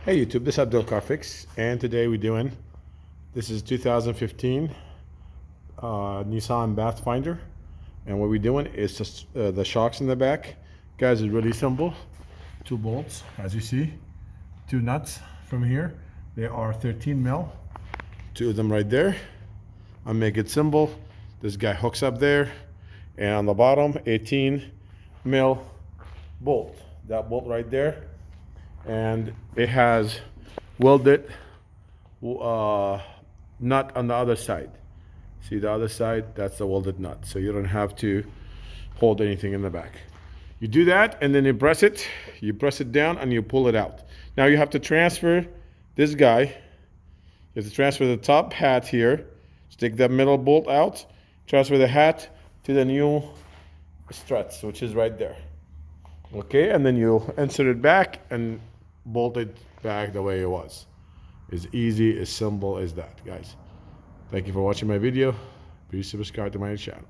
Hey YouTube, this is Abdul Car Fix, and today we're doing, this is 2015 Nissan Pathfinder, and what we're doing is just the shocks in the back. Guys, is really simple. 2 bolts, as you see, 2 nuts from here. They are 13 mil, 2 of them right there. I'll make it simple. This guy hooks up there, and on the bottom, 18 mil bolt. That bolt right there, and it has welded nut on the other side. See the other side? That's the welded nut, so you don't have to hold anything in the back. You do that, and then you press it down, and you pull it out. Now you have to transfer this guy. You have to transfer the top hat here. Stick that middle bolt out. Transfer the hat to the new struts, which is right there. Okay, and then you'll insert it back and bolt it back the way it was. As easy, as simple as that, guys. Thank you for watching my video. Please subscribe to my channel.